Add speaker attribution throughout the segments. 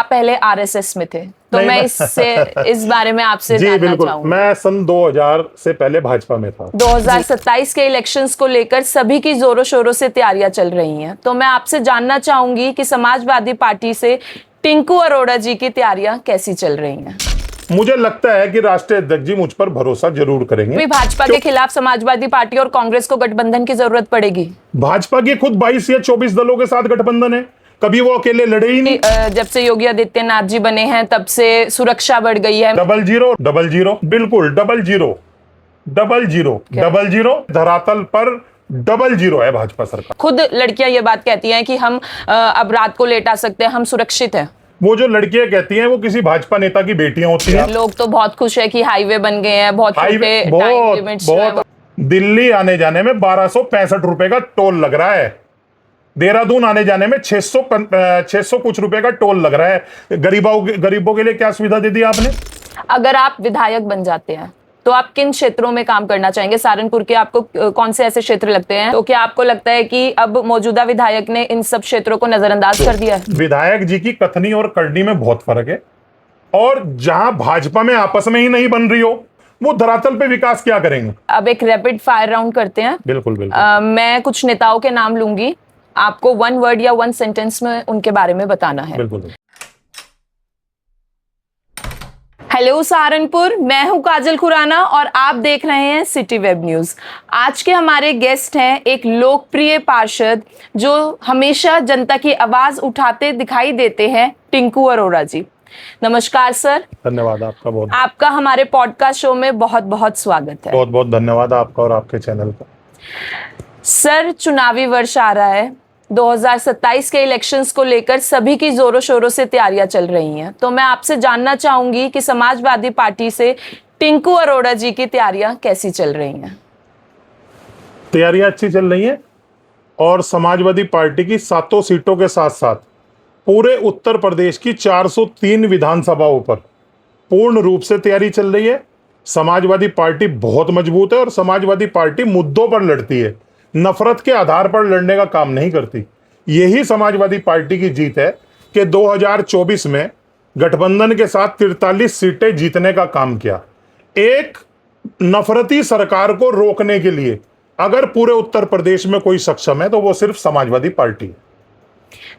Speaker 1: आप पहले आरएसएस में थे, तो मैं इस बारे में आपसे जानना चाहूंगा।
Speaker 2: मैं सन 2000 से पहले भाजपा में था।
Speaker 1: 2027 के इलेक्शंस को लेकर सभी की जोरों शोरों से तैयारियां चल रही हैं, तो मैं आपसे जानना चाहूंगी कि समाजवादी पार्टी से टिंकू अरोड़ा जी की तैयारियां कैसी चल रही हैं।
Speaker 2: मुझे लगता है कि राष्ट्रीय अध्यक्ष जी मुझ पर भरोसा जरूर करेंगे।
Speaker 1: भाजपा के खिलाफ समाजवादी पार्टी और कांग्रेस को गठबंधन की जरूरत पड़ेगी। भाजपा
Speaker 2: के खुद 22 या 24 दलों के साथ गठबंधन है, कभी वो अकेले लड़े ही नहीं।
Speaker 1: जब से योगी आदित्यनाथ जी बने हैं तब से सुरक्षा बढ़ गई है।
Speaker 2: 000 बिल्कुल 000 धरातल पर 000 है भाजपा सरकार।
Speaker 1: खुद लड़कियां ये बात कहती हैं कि हम अब रात को लेट आ सकते हैं, हम सुरक्षित हैं।
Speaker 2: वो जो लड़कियां कहती हैं वो किसी भाजपा नेता की बेटियां होती हैं।
Speaker 1: लोग तो बहुत खुश है कि हाईवे बन गए हैं, बहुत
Speaker 2: दिल्ली आने जाने में 1265 रुपए का टोल लग रहा है, देहरादून आने जाने में 600 कुछ रुपए का टोल लग रहा है। गरीबों के लिए क्या सुविधा दे दी आपने।
Speaker 1: अगर आप विधायक बन जाते हैं तो आप किन क्षेत्रों में काम करना चाहेंगे? सहारनपुर के आपको कौन से ऐसे क्षेत्र लगते हैं? तो क्या आपको लगता है कि अब मौजूदा विधायक ने इन सब क्षेत्रों को नजरअंदाज कर दिया है?
Speaker 2: विधायक जी की कथनी और करनी में बहुत फर्क है, और जहां भाजपा में आपस में ही नहीं बन रही हो, वो धरातल पे विकास क्या करेंगे।
Speaker 1: अब एक रैपिड फायर राउंड करते हैं।
Speaker 2: बिल्कुल बिल्कुल।
Speaker 1: मैं कुछ नेताओं के नाम लूंगी, आपको 1 वर्ड या 1 सेंटेंस में उनके बारे में बताना है।
Speaker 2: बिल्कुल।
Speaker 1: हेलो सहारनपुर, मैं हूं काजल खुराना और आप देख रहे हैं सिटी वेब न्यूज। आज के हमारे गेस्ट हैं एक लोकप्रिय पार्षद जो हमेशा जनता की आवाज उठाते दिखाई देते हैं, टिंकू अरोड़ा जी। नमस्कार सर।
Speaker 2: धन्यवाद आपका बहुत।
Speaker 1: आपका हमारे पॉडकास्ट शो में बहुत बहुत स्वागत है।
Speaker 2: बहुत बहुत धन्यवाद आपका और आपके चैनल का।
Speaker 1: सर, चुनावी वर्ष आ रहा है, 2027 के इलेक्शंस को लेकर सभी की जोरों शोरों से तैयारियां चल रही हैं, तो मैं आपसे जानना चाहूंगी कि समाजवादी पार्टी से टिंकू अरोड़ा जी की तैयारियां कैसी चल रही हैं।
Speaker 2: तैयारियां अच्छी चल रही हैं, और समाजवादी पार्टी की 7 सीटों के साथ साथ पूरे उत्तर प्रदेश की 403 विधानसभाओं पर पूर्ण रूप से तैयारी चल रही है। समाजवादी पार्टी बहुत मजबूत है, और समाजवादी पार्टी मुद्दों पर लड़ती है, नफरत के आधार पर लड़ने का काम नहीं करती। यही समाजवादी पार्टी की जीत है कि 2024 में गठबंधन के साथ 43 सीटें जीतने का काम किया। एक नफरती सरकार को रोकने के लिए अगर पूरे उत्तर प्रदेश में कोई सक्षम है तो वो सिर्फ समाजवादी पार्टी है।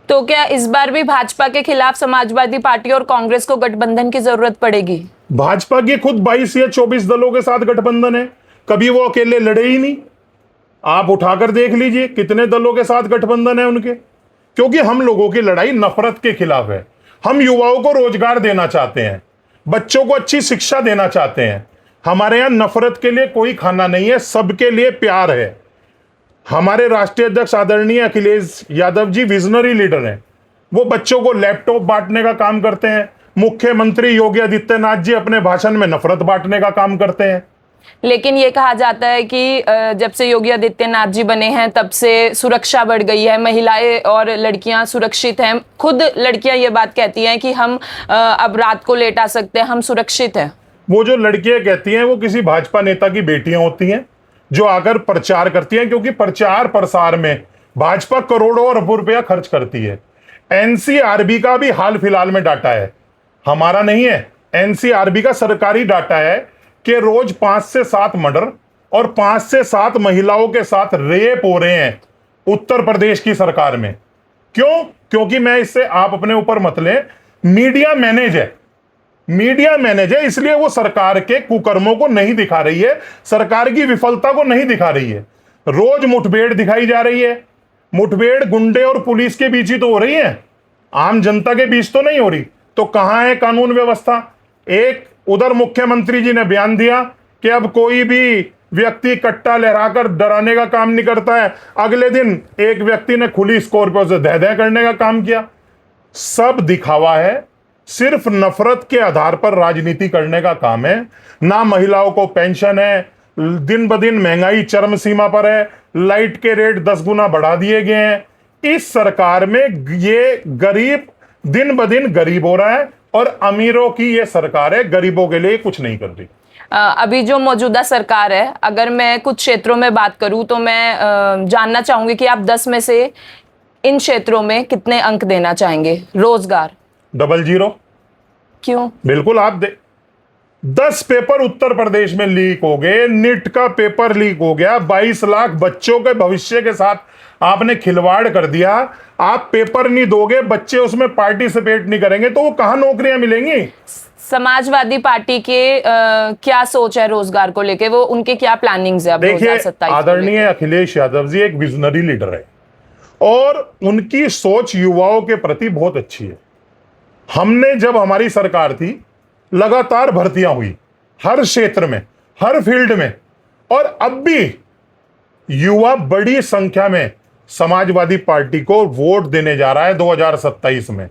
Speaker 1: तो क्या इस बार भी भाजपा के खिलाफ समाजवादी पार्टी और कांग्रेस को गठबंधन की जरूरत पड़ेगी?
Speaker 2: भाजपा के खुद 22 या 24 दलों के साथ गठबंधन है, कभी वो अकेले लड़े ही नहीं। आप उठाकर देख लीजिए कितने दलों के साथ गठबंधन है उनके, क्योंकि हम लोगों की लड़ाई नफरत के खिलाफ है। हम युवाओं को रोजगार देना चाहते हैं, बच्चों को अच्छी शिक्षा देना चाहते हैं। हमारे यहां नफरत के लिए कोई खाना नहीं है, सबके लिए प्यार है। हमारे राष्ट्रीय अध्यक्ष आदरणीय अखिलेश यादव जी विजनरी लीडर हैं, वो बच्चों को लैपटॉप बांटने का काम करते हैं। मुख्यमंत्री योगी आदित्यनाथ जी अपने भाषण में नफरत बांटने का काम करते हैं।
Speaker 1: लेकिन ये कहा जाता है कि जब से योगी आदित्यनाथ जी बने हैं तब से सुरक्षा बढ़ गई है, महिलाएं और लड़कियां सुरक्षित हैं। खुद लड़कियां ये बात कहती हैं कि हम अब रात को लेट आ सकते हैं, हम सुरक्षित हैं।
Speaker 2: वो जो लड़कियां कहती हैं वो किसी भाजपा नेता की बेटियां होती हैं जो आकर प्रचार करती हैं, क्योंकि प्रचार प्रसार में भाजपा करोड़ों अरबों रुपया खर्च करती है। एनसीआरबी का भी हाल फिलहाल में डाटा है, हमारा नहीं है, एनसीआरबी का सरकारी डाटा है कि रोज 5 से 7 मर्डर और 5 से 7 महिलाओं के साथ रेप हो रहे हैं उत्तर प्रदेश की सरकार में। क्यों? क्योंकि मैं इससे आप अपने ऊपर मत लें, मीडिया मैनेज है, इसलिए वो सरकार के कुकर्मों को नहीं दिखा रही है, सरकार की विफलता को नहीं दिखा रही है। रोज मुठभेड़ दिखाई जा रही है, मुठभेड़ गुंडे और पुलिस के बीच ही तो हो रही है, आम जनता के बीच तो नहीं हो रही। तो कहां है कानून व्यवस्था? एक उधर मुख्यमंत्री जी ने बयान दिया कि अब कोई भी व्यक्ति कट्टा लहराकर डराने का काम नहीं करता है, अगले दिन एक व्यक्ति ने खुली स्कॉर्पियो से दह करने का काम किया। सब दिखावा है, सिर्फ नफरत के आधार पर राजनीति करने का काम है। ना महिलाओं को पेंशन है, दिन ब दिन महंगाई चरम सीमा पर है, लाइट के रेट 10 गुना बढ़ा दिए गए हैं। इस सरकार में ये गरीब दिन ब दिन गरीब हो रहा है, और अमीरों की ये सरकार है, गरीबों के लिए कुछ नहीं कर रही।
Speaker 1: अभी जो मौजूदा सरकार है, अगर मैं कुछ क्षेत्रों में बात करूं तो मैं जानना चाहूंगी कि आप 10 में से इन क्षेत्रों में कितने अंक देना चाहेंगे? रोजगार
Speaker 2: 00।
Speaker 1: क्यों?
Speaker 2: बिल्कुल, आप 10 पेपर उत्तर प्रदेश में लीक हो गए, नीट का पेपर लीक हो गया, 22 लाख बच्चों के भविष्य के साथ आपने खिलवाड़ कर दिया। आप पेपर नहीं दोगे, बच्चे उसमें पार्टिसिपेट नहीं करेंगे, तो वो कहां नौकरियां मिलेंगी?
Speaker 1: समाजवादी पार्टी के क्या सोच है रोजगार को लेके, वो उनके क्या प्लानिंग्स है अब
Speaker 2: देखिए,
Speaker 1: 2027
Speaker 2: आदरणीय अखिलेश यादव जी एक विजनरी लीडर है और उनकी सोच युवाओं के प्रति बहुत अच्छी है। हमने जब हमारी सरकार थी, लगातार भर्तियां हुई हर क्षेत्र में, हर फील्ड में, और अब भी युवा बड़ी संख्या में समाजवादी पार्टी को वोट देने जा रहा है 2027 में।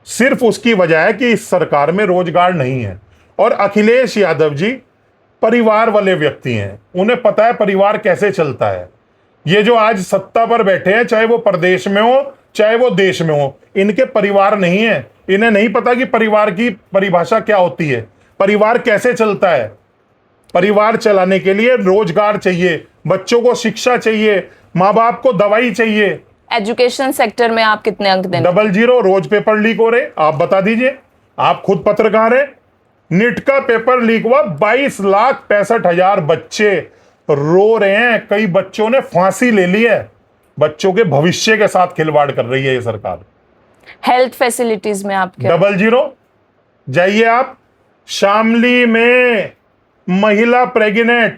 Speaker 2: सिर्फ उसकी वजह है कि इस सरकार में रोजगार नहीं है। और अखिलेश यादव जी परिवार वाले व्यक्ति हैं, उन्हें पता है परिवार कैसे चलता है। ये जो आज सत्ता पर बैठे हैं, चाहे वो प्रदेश में हो चाहे वो देश में हो, इनके परिवार नहीं है। इन्हें नहीं पता कि परिवार की परिभाषा क्या होती है, परिवार कैसे चलता है। परिवार चलाने के लिए रोजगार चाहिए, बच्चों को शिक्षा चाहिए, माँ बाप को दवाई चाहिए।
Speaker 1: एजुकेशन सेक्टर में आप कितने अंक देंगे?
Speaker 2: 00। रोज पेपर लीक हो रहे, आप बता दीजिए, आप खुद पत्रकार हैं। नीट का पेपर लीक हुआ, 22,65,000 बच्चे रो रहे हैं। कई बच्चों ने फांसी ले ली है। बच्चों के भविष्य के साथ खिलवाड़ कर रही है ये सरकार।
Speaker 1: हेल्थ फैसिलिटीज में आप क्या?
Speaker 2: 00। जाइए आप, शामली में महिला प्रेग्नेंट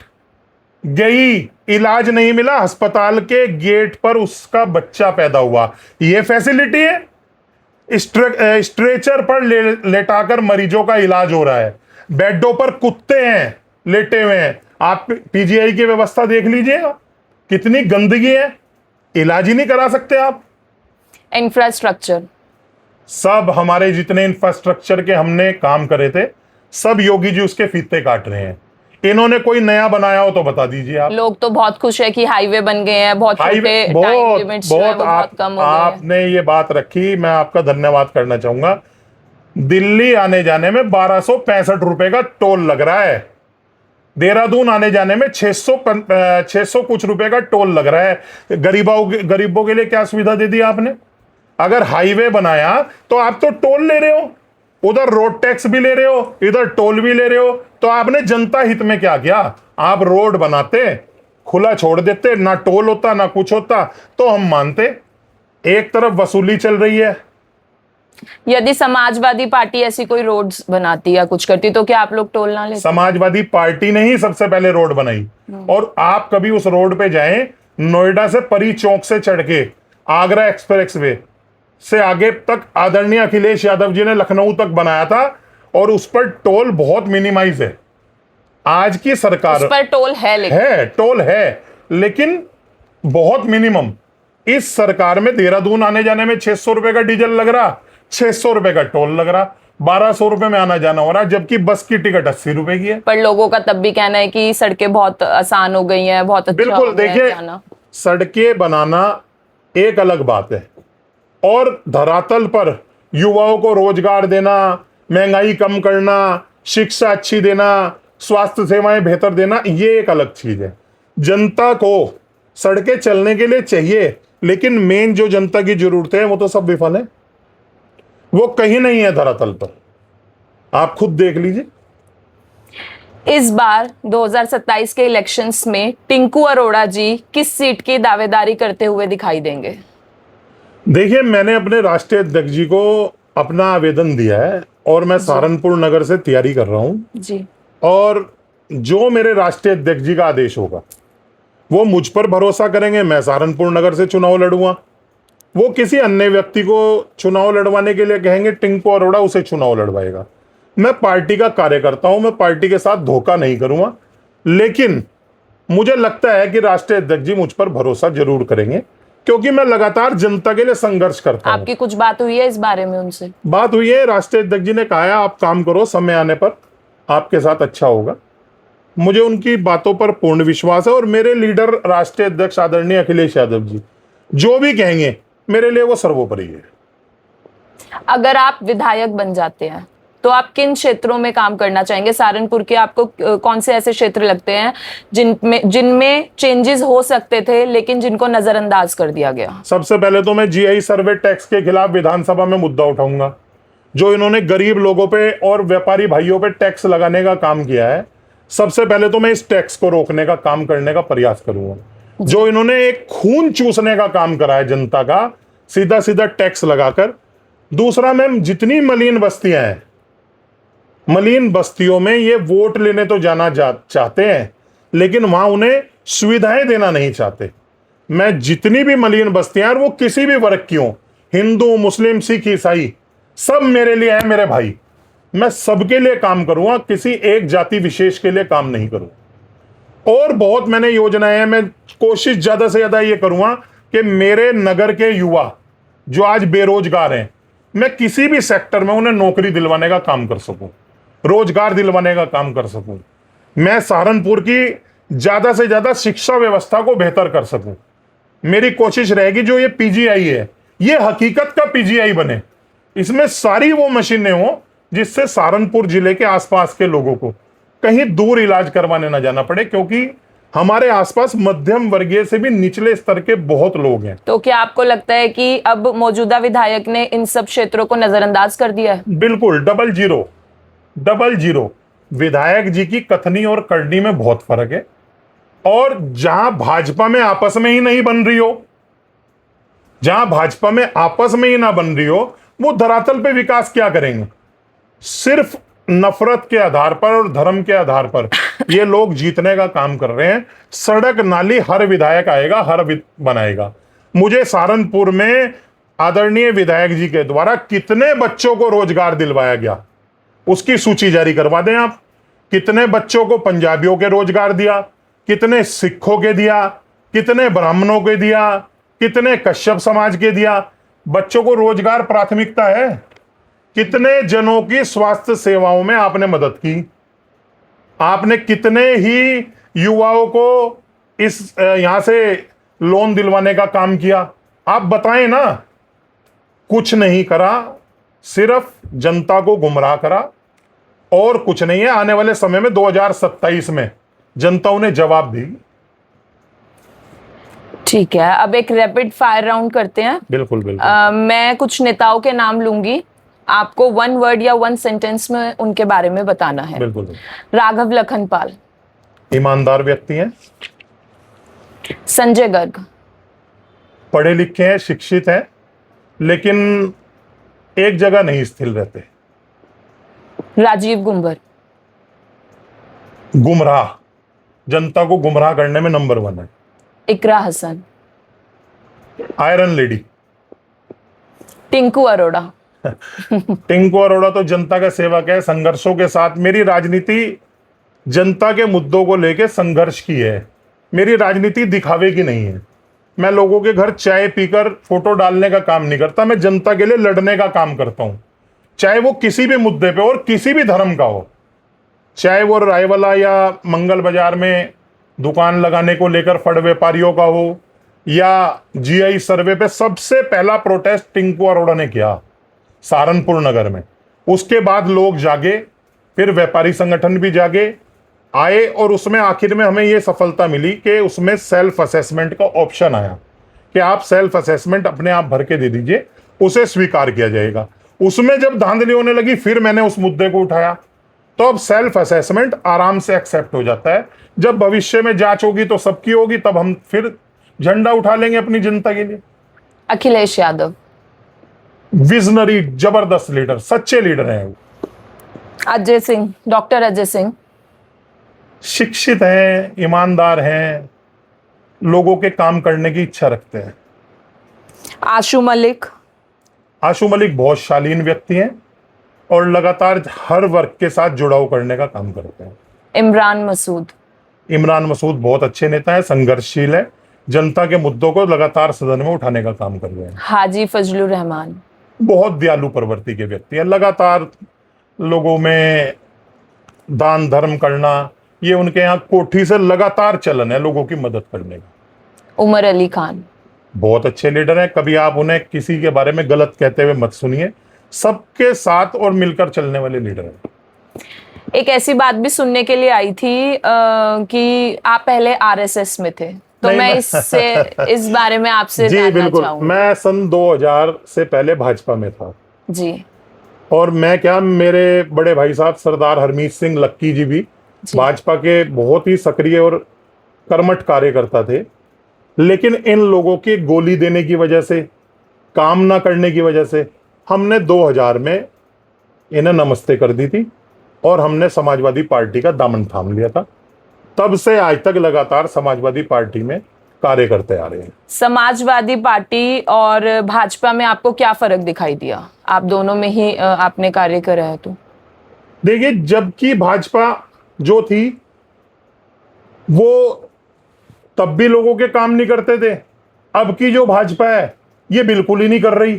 Speaker 2: गई, इलाज नहीं मिला, अस्पताल के गेट पर उसका बच्चा पैदा हुआ। ये फैसिलिटी है? स्ट्रेचर पर लेटाकर मरीजों का इलाज हो रहा है, बेडों पर कुत्ते हैं लेटे हुए हैं। आप पीजीआई की व्यवस्था देख लीजिएगा, कितनी गंदगी है, इलाज ही नहीं करा सकते आप।
Speaker 1: इंफ्रास्ट्रक्चर,
Speaker 2: सब हमारे जितने इंफ्रास्ट्रक्चर के हमने काम करे थे, सब योगी जी उसके फीते काट रहे हैं। इन्होंने कोई नया बनाया हो तो बता दीजिए आप।
Speaker 1: लोग तो बहुत खुश है कि हाईवे बन गए हैं, बहुत छोटे टाइम लिमिट्स जो है वो बहुत कम हो गए हैं।
Speaker 2: आपने ये बात रखी, मैं आपका धन्यवाद करना चाहूंगा। दिल्ली आने जाने में 1265 रुपए का टोल लग रहा है, देहरादून आने जाने में 600 कुछ रुपए का टोल लग रहा है। गरीबों के लिए क्या सुविधा दे दी आपने? अगर हाईवे बनाया तो आप तो टोल ले रहे हो, उधर रोड टैक्स भी ले रहे हो, इधर टोल भी ले रहे हो, तो आपने जनता हित में क्या किया? आप रोड बनाते, खुला छोड़ देते, ना टोल होता ना कुछ होता, तो हम मानते। एक तरफ वसूली चल रही है।
Speaker 1: यदि समाजवादी पार्टी ऐसी कोई रोड्स बनाती या कुछ करती तो क्या आप लोग टोल ना लेते?
Speaker 2: समाजवादी पार्टी ने ही सबसे पहले रोड बनाई। और आप कभी उस रोड पे जाएं, नोएडा से परी चौक से चढ़ के आगरा एक्सप्रेसवे से आगे तक आदरणीय अखिलेश यादव जी ने लखनऊ तक बनाया था, और उस पर टोल बहुत मिनिमाइज है। आज की सरकार
Speaker 1: उस पर टोल है,
Speaker 2: टोल है, लेकिन बहुत मिनिमम। इस सरकार में देहरादून आने जाने में 600 रुपए का डीजल लग रहा, 600 रुपए का टोल लग रहा, 1200 रुपए में आना जाना हो रहा, जबकि बस की टिकट 80 रुपए की है।
Speaker 1: पर लोगों का तब भी कहना है कि सड़कें बहुत आसान हो गई हैं, बहुत अच्छा
Speaker 2: बिल्कुल,
Speaker 1: हो गया है
Speaker 2: देखिए,
Speaker 1: जाना।
Speaker 2: सड़कें बनाना एक अलग बात है, और धरातल पर युवाओं को रोजगार देना, महंगाई कम करना, शिक्षा अच्छी देना, स्वास्थ्य सेवाएं बेहतर देना, ये एक अलग चीज है। जनता को सड़कें चलने के लिए चाहिए, लेकिन मेन जो जनता की जरूरत है वो तो सब विफल है, वो कहीं नहीं है धरातल पर। आप खुद देख लीजिए।
Speaker 1: इस बार 2027 के इलेक्शंस में टिंकू अरोड़ा जी किस सीट की दावेदारी करते हुए दिखाई देंगे?
Speaker 2: देखिए, मैंने अपने राष्ट्रीय अध्यक्ष जी को अपना आवेदन दिया है, और मैं सहारनपुर नगर से तैयारी कर रहा हूं
Speaker 1: जी।
Speaker 2: और जो मेरे राष्ट्रीय अध्यक्ष जी का आदेश होगा वो मुझ पर भरोसा करेंगे, मैं सहारनपुर नगर से चुनाव लड़ूंगा। वो किसी अन्य व्यक्ति को चुनाव लड़वाने के लिए कहेंगे, टिंकू अरोड़ा उसे चुनाव लड़वाएगा। मैं पार्टी का कार्यकर्ता हूं, मैं पार्टी के साथ धोखा नहीं करूंगा, लेकिन मुझे लगता है कि राष्ट्रीय अध्यक्ष जी मुझ पर भरोसा जरूर करेंगे, क्योंकि मैं लगातार जनता के लिए संघर्ष करता हूं।
Speaker 1: आपकी कुछ बात हुई है इस बारे में उनसे?
Speaker 2: बात हुई है, राष्ट्रीय अध्यक्ष जी ने कहा है आप काम करो, समय आने पर आपके साथ अच्छा होगा। मुझे उनकी बातों पर पूर्ण विश्वास है, और मेरे लीडर राष्ट्रीय अध्यक्ष आदरणीय अखिलेश यादव जी जो भी कहेंगे मेरे लिए वो सर्वोपरि है।
Speaker 1: अगर आप विधायक बन जाते हैं तो आप किन क्षेत्रों में काम करना चाहेंगे? सहारनपुर के आपको कौन से ऐसे क्षेत्र लगते हैं जिनमें चेंजेस हो सकते थे लेकिन जिनको नजरअंदाज कर दिया गया?
Speaker 2: सबसे पहले तो मैं जीआई सर्वे टैक्स के खिलाफ विधानसभा में मुद्दा उठाऊंगा। जो इन्होंने गरीब लोगों पे और व्यापारी भाइयों पे टैक्स लगाने का काम किया है, सबसे पहले तो मैं इस टैक्स को रोकने का काम करने का प्रयास करूंगा। जो इन्होंने एक खून चूसने का काम करा है जनता का, सीधा सीधा टैक्स लगाकर। दूसरा मैम, जितनी मलिन बस्तियां हैं, मलिन बस्तियों में ये वोट लेने तो जाना चाहते हैं, लेकिन वहां उन्हें सुविधाएं देना नहीं चाहते। मैं जितनी भी मलिन बस्तियां, वो किसी भी वर्ग की हो, हिंदू, मुस्लिम, सिख, ईसाई, सब मेरे लिए है मेरे भाई। मैं सबके लिए काम करूंगा, किसी एक जाति विशेष के लिए काम नहीं करूंगा। और बहुत मैंने योजनाएं हैं, मैं कोशिश ज्यादा से ज्यादा ये करूंगा कि मेरे नगर के युवा जो आज बेरोजगार हैं, मैं किसी भी सेक्टर में उन्हें नौकरी दिलवाने का काम कर सकूं, रोजगार दिलवाने का काम कर सकूं। मैं सहारनपुर की ज्यादा से ज्यादा शिक्षा व्यवस्था को बेहतर कर सकूं। मेरी कोशिश रहेगी जो ये पीजीआई है, ये हकीकत का पीजीआई बने। इसमें सारी वो मशीनें हो जिससे सहारनपुर जिले के आसपास के लोगों को कहीं दूर इलाज करवाने ना जाना पड़े, क्योंकि हमारे आसपास मध्यम वर्गीय से भी निचले स्तर के बहुत लोग हैं।
Speaker 1: तो क्या आपको लगता है कि अब मौजूदा विधायक ने इन सब क्षेत्रों को नजरअंदाज कर दिया है?
Speaker 2: बिल्कुल, डबल जीरो। विधायक जी की कथनी और करनी में बहुत फर्क है। और जहां भाजपा में आपस में ही नहीं बन रही हो, जहां भाजपा में आपस में ही ना बन रही हो, वो धरातल पे विकास क्या करेंगे? सिर्फ नफरत के आधार पर और धर्म के आधार पर ये लोग जीतने का काम कर रहे हैं। सड़क नाली हर विधायक आएगा, बनाएगा। मुझे सहारनपुर में आदरणीय विधायक जी के द्वारा कितने बच्चों को रोजगार दिलवाया गया, उसकी सूची जारी करवा दें आप। कितने बच्चों को पंजाबियों के रोजगार दिया, कितने सिखों के दिया, कितने ब्राह्मणों के दिया, कितने कश्यप समाज के दिया। बच्चों को रोजगार प्राथमिकता है। कितने जनों की स्वास्थ्य सेवाओं में आपने मदद की। आपने कितने ही युवाओं को इस यहां से लोन दिलवाने का काम किया, आप बताएं ना। कुछ नहीं करा, सिर्फ जनता को गुमराह करा और कुछ नहीं है। आने वाले समय में 2027 में जनता उन्हें जवाब देगी।
Speaker 1: ठीक है, अब एक रैपिड फायर राउंड करते हैं।
Speaker 2: बिल्कुल बिल्कुल।
Speaker 1: मैं कुछ नेताओं के नाम लूंगी, आपको 1 वर्ड या 1 सेंटेंस में उनके बारे में बताना है।
Speaker 2: बिल्कुल।
Speaker 1: राघव लखनपाल
Speaker 2: ईमानदार व्यक्ति हैं।
Speaker 1: संजय गर्ग
Speaker 2: पढ़े लिखे हैं, शिक्षित हैं, लेकिन एक जगह नहीं स्थिर रहते।
Speaker 1: राजीव गुंबर
Speaker 2: गुमराह, जनता को गुमराह करने में नंबर 1 है।
Speaker 1: इकरा हसन
Speaker 2: आयरन लेडी।
Speaker 1: टिंकू अरोड़ा
Speaker 2: टिंकू अरोड़ा तो जनता का सेवक है, संघर्षों के साथ। मेरी राजनीति जनता के मुद्दों को लेकर संघर्ष की है। मेरी राजनीति दिखावे की नहीं है। मैं लोगों के घर चाय पीकर फोटो डालने का काम नहीं करता, मैं जनता के लिए लड़ने का काम करता हूं। चाहे वो किसी भी मुद्दे पे और किसी भी धर्म का हो, चाहे वो रायवाला या मंगल बाजार में दुकान लगाने को लेकर फड़ व्यापारियों का हो, या जीआई सर्वे पे सबसे पहला प्रोटेस्ट टिंकू अरोड़ा ने किया सहारनपुर नगर में। उसके बाद लोग जागे, फिर व्यापारी संगठन भी जागे आए, और उसमें आखिर में हमें ये सफलता मिली कि उसमें सेल्फ असेसमेंट का ऑप्शन आया कि आप सेल्फ असेसमेंट अपने आप भर के दे दीजिए, उसे स्वीकार किया जाएगा। उसमें जब धांधली होने लगी, फिर मैंने उस मुद्दे को उठाया, तो अब सेल्फ असेसमेंट आराम से एक्सेप्ट हो जाता है। जब भविष्य में जांच होगी तो सबकी होगी, तब हम फिर झंडा उठा लेंगे अपनी जनता के लिए।
Speaker 1: अखिलेश यादव
Speaker 2: विजनरी, जबरदस्त लीडर, सच्चे लीडर हैं।
Speaker 1: अजय सिंह, डॉक्टर अजय सिंह
Speaker 2: शिक्षित हैं, ईमानदार हैं, लोगों के काम करने की इच्छा रखते हैं।
Speaker 1: आशु मलिक
Speaker 2: आशु मलिक बहुत शालीन व्यक्ति हैं और लगातार हर वर्ग के साथ जुड़ाव करने का काम करते हैं।
Speaker 1: इमरान मसूद
Speaker 2: बहुत अच्छे नेता हैं, संघर्षशील है, जनता के मुद्दों को लगातार सदन में उठाने का काम कर रहे हैं।
Speaker 1: हाजी फजलुर रहमान
Speaker 2: बहुत दयालु प्रवृत्ति के व्यक्ति हैं, लगातार लोगों में दान धर्म करना, ये उनके यहाँ कोठी से लगातार चलन है लोगों की मदद करने का।
Speaker 1: उमर अली खान
Speaker 2: बहुत अच्छे लीडर हैं, कभी आप उन्हें किसी के बारे में गलत कहते हुए मत सुनिए, सबके साथ और मिलकर चलने वाले लीडर हैं।
Speaker 1: एक ऐसी बात भी सुनने के लिए आई थी कि आप पहले आरएसएस में थे, तो मैं इस बारे में आपसे
Speaker 2: जी
Speaker 1: जानना
Speaker 2: बिल्कुल,
Speaker 1: चाहूंगा।
Speaker 2: मैं सन 2000 से पहले भाजपा में था
Speaker 1: जी।
Speaker 2: और मैं क्या, मेरे बड़े भाई साहब सरदार हरमीत सिंह लक्की जी भी भाजपा के बहुत ही सक्रिय और कर्मठ कार्यकर्ता थे, लेकिन इन लोगों के गोली देने की वजह से, काम ना करने की वजह से हमने 2000 में इन्हें नमस्ते कर दी थी और हमने समाजवादी पार्टी का दामन थाम लिया था। तब से आज तक लगातार समाजवादी पार्टी में कार्य करते आ रहे हैं।
Speaker 1: समाजवादी पार्टी और भाजपा में आपको क्या फर्क दिखाई दिया? आप दोनों में ही आपने कार्य करा है तो।
Speaker 2: देखिए, जबकि भाजपा जो थी वो तब भी लोगों के काम नहीं करते थे, अब की जो भाजपा है ये बिल्कुल ही नहीं कर रही,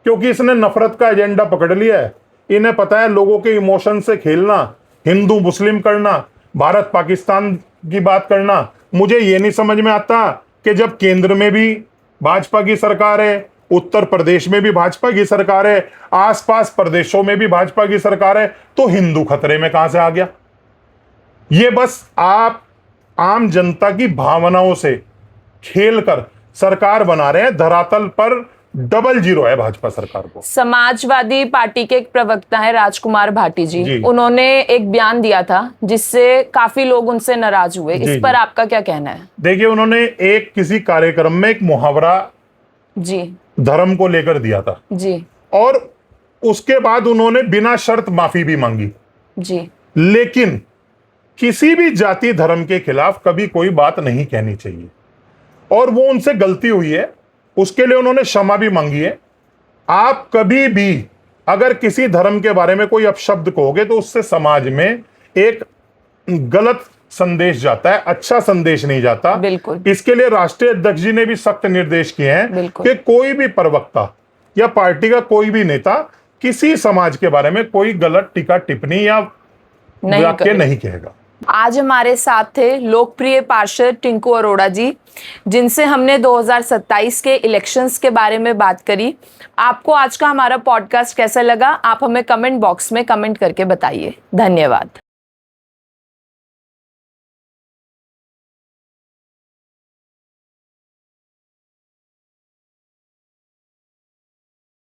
Speaker 2: क्योंकि इसने नफरत का एजेंडा पकड़ लिया है। इन्हें पता है लोगों के इमोशन से खेलना, हिंदू मुस्लिम करना, भारत पाकिस्तान की बात करना। मुझे ये नहीं समझ में आता कि जब केंद्र में भी भाजपा की सरकार है, उत्तर प्रदेश में भी भाजपा की सरकार है, आसपास प्रदेशों में भी भाजपा की सरकार है, तो हिंदू खतरे में कहां से आ गया? ये बस आप आम जनता की भावनाओं से खेलकर सरकार बना रहे हैं। धरातल पर डबल जीरो है भाजपा सरकार को।
Speaker 1: समाजवादी पार्टी के एक प्रवक्ता है राजकुमार भाटी जी, उन्होंने एक बयान दिया था जिससे काफी लोग उनसे नाराज हुए। इस पर आपका क्या कहना है?
Speaker 2: देखिए, उन्होंने एक किसी कार्यक्रम में एक मुहावरा
Speaker 1: जी
Speaker 2: धर्म को लेकर दिया था
Speaker 1: जी,
Speaker 2: और उसके बाद उन्होंने बिना शर्त माफी भी मांगी
Speaker 1: जी,
Speaker 2: लेकिन किसी भी जाति धर्म के खिलाफ कभी कोई बात नहीं कहनी चाहिए, और वो उनसे गलती हुई है, उसके लिए उन्होंने क्षमा भी मांगी है। आप कभी भी अगर किसी धर्म के बारे में कोई अपशब्द कहोगे तो उससे समाज में एक गलत संदेश जाता है, अच्छा संदेश नहीं जाता।
Speaker 1: बिल्कुल।
Speaker 2: इसके लिए राष्ट्रीय अध्यक्ष जी ने भी सख्त निर्देश किए हैं कि कोई भी प्रवक्ता या पार्टी का कोई भी नेता किसी समाज के बारे में कोई गलत टीका टिप्पणी या वाक्य नहीं कहेगा।
Speaker 1: आज हमारे साथ थे लोकप्रिय पार्षद टिंकू अरोड़ा जी, जिनसे हमने 2027 के इलेक्शंस के बारे में बात करी। आपको आज का हमारा पॉडकास्ट कैसा लगा? आप हमें कमेंट बॉक्स में कमेंट करके बताइए। धन्यवाद।